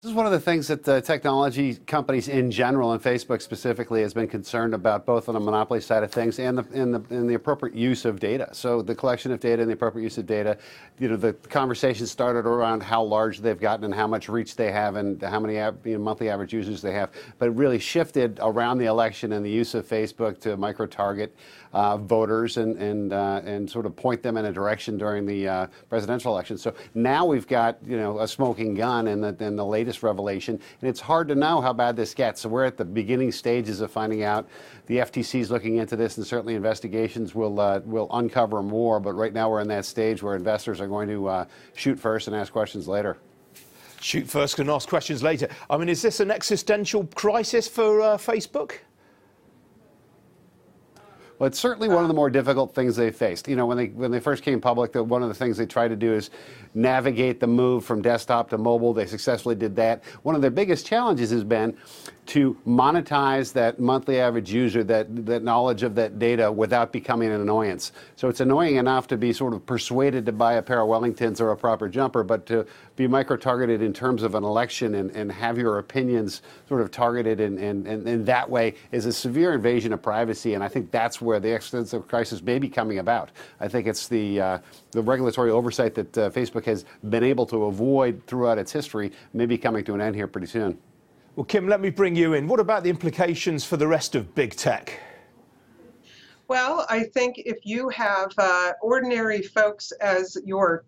This is one of the things that the technology companies in general, and Facebook specifically, has been concerned about, both on the monopoly side of things and in the appropriate use of data. So the collection of data and the appropriate use of data. The conversation started around how large they've gotten and how much reach they have and how many monthly average users they have, but it really shifted around the election and the use of Facebook to micro-target voters and sort of point them in a direction during the presidential election. So now we've got a smoking gun in the latest revelation, and it's hard to know how bad this gets. So we're at the beginning stages of finding out. The FTC is looking into this, and certainly investigations will uncover more. But right now we're in that stage where investors are going to shoot first and ask questions later. Shoot first and ask questions later. I mean, is this an existential crisis for Facebook? Well, it's certainly one of the more difficult things they faced. When they first came public, one of the things they tried to do is navigate the move from desktop to mobile. They successfully did that. One of their biggest challenges has been to monetize that monthly average user, that knowledge of that data, without becoming an annoyance. So it's annoying enough to be sort of persuaded to buy a pair of Wellingtons or a proper jumper, but to be micro-targeted in terms of an election and have your opinions sort of targeted and that way is a severe invasion of privacy. And I think that's where the existential crisis may be coming about. I think it's the regulatory oversight that Facebook has been able to avoid throughout its history may be coming to an end here pretty soon. Well, Kim, let me bring you in. What about the implications for the rest of big tech? Well, I think if you have ordinary folks as your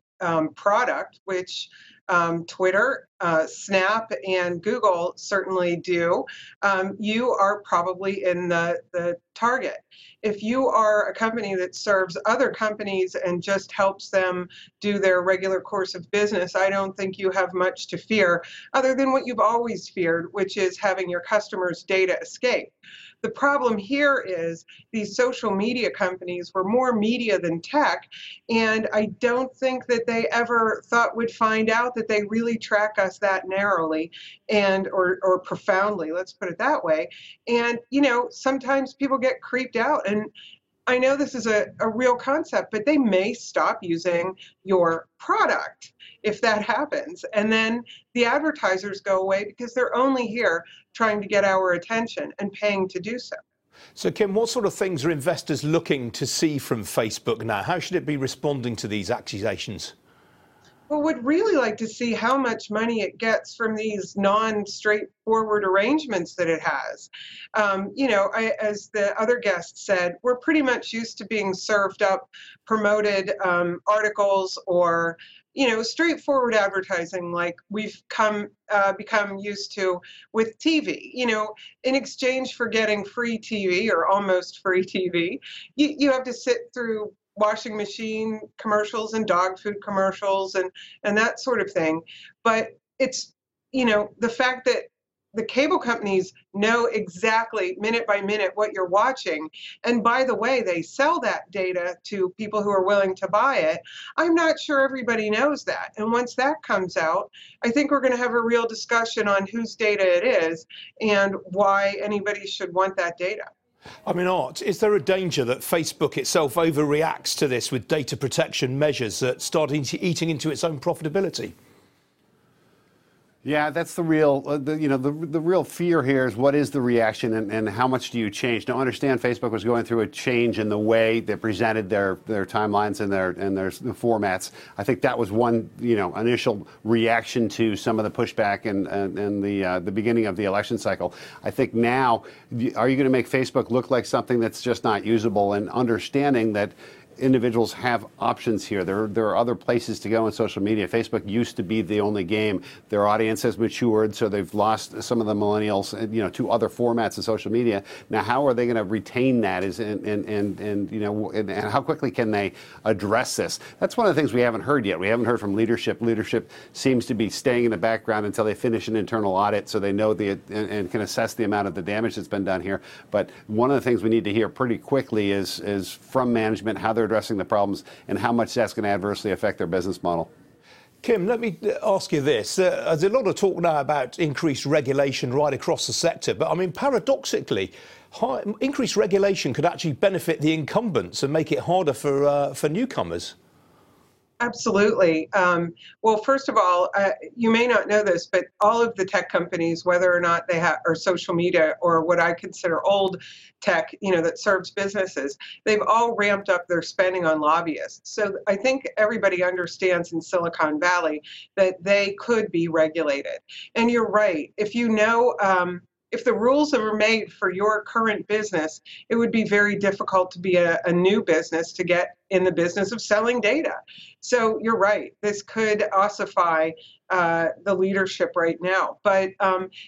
product, which Twitter, Snap, and Google certainly do, you are probably in the target. If you are a company that serves other companies and just helps them do their regular course of business, I don't think you have much to fear other than what you've always feared, which is having your customers' data escape. The problem here is these social media companies were more media than tech, and I don't think that they ever thought we'd find out that they really track us that narrowly and or profoundly, let's put it that way. And sometimes people get creeped out, and I know this is a real concept, but they may stop using your product if that happens. And then the advertisers go away because they're only here trying to get our attention and paying to do so. So, Kim, what sort of things are investors looking to see from Facebook now? How should it be responding to these accusations? Well, would really like to see how much money it gets from these non-straightforward arrangements that it has. As the other guest said, we're pretty much used to being served up promoted articles or straightforward advertising like we've become used to with TV. In exchange for getting free TV or almost free TV, you have to sit through washing machine commercials and dog food commercials and that sort of thing. But it's, the fact that the cable companies know exactly minute by minute what you're watching. And by the way, they sell that data to people who are willing to buy it. I'm not sure everybody knows that. And once that comes out, I think we're going to have a real discussion on whose data it is and why anybody should want that data. I mean, Art, is there a danger that Facebook itself overreacts to this with data protection measures that start eating into its own profitability? Yeah, that's the real, the real fear here is what is the reaction and how much do you change? Now, understand Facebook was going through a change in the way they presented their timelines and their formats. I think that was one, initial reaction to some of the pushback and the beginning of the election cycle. I think now, are you going to make Facebook look like something that's just not usable, and understanding that individuals have options here. There are other places to go in social media. Facebook used to be the only game. Their audience has matured, so they've lost some of the millennials, to other formats of social media. Now, how are they going to retain that? And how quickly can they address this? That's one of the things we haven't heard yet. We haven't heard from leadership. Leadership seems to be staying in the background until they finish an internal audit, so they know and can assess the amount of the damage that's been done here. But one of the things we need to hear pretty quickly is from management how they're addressing the problems and how much that's going to adversely affect their business model. Kim, let me ask you this. There's a lot of talk now about increased regulation right across the sector, but I mean, paradoxically, increased regulation could actually benefit the incumbents and make it harder for newcomers. Absolutely. Well, first of all, you may not know this, but all of the tech companies, whether or not they have or social media or what I consider old tech, that serves businesses, they've all ramped up their spending on lobbyists. So I think everybody understands in Silicon Valley that they could be regulated. And you're right. If the rules are made for your current business, it would be very difficult to be a new business to get in the business of selling data. So you're right. This could ossify the leadership right now. But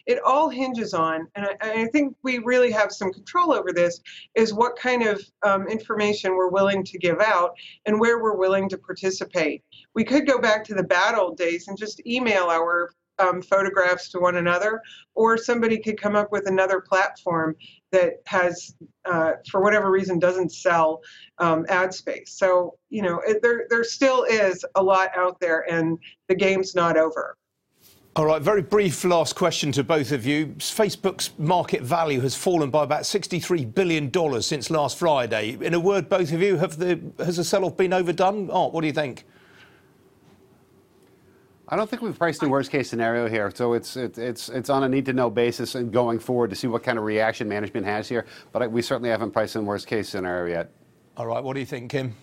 it all hinges on, and I think we really have some control over this, is what kind of information we're willing to give out and where we're willing to participate. We could go back to the bad old days and just email our photographs to one another, or somebody could come up with another platform that has, for whatever reason, doesn't sell ad space. So, there still is a lot out there, and the game's not over. All right, very brief last question to both of you. Facebook's market value has fallen by about $63 billion since last Friday. In a word, both of you, has the sell-off been overdone? Art, what do you think? I don't think we've priced the worst case scenario here, so it's on a need to know basis and going forward to see what kind of reaction management has here. But we certainly haven't priced in worst case scenario yet. All right, what do you think, Kim?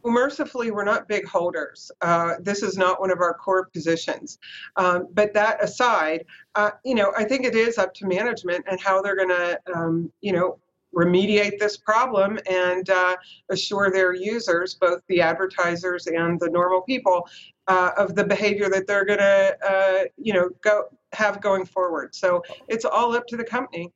Well, mercifully, we're not big holders. This is not one of our core positions. But that aside, I think it is up to management and how they're going to, remediate this problem and assure their users, both the advertisers and the normal people, of the behavior that they're going to, going forward. So it's all up to the company.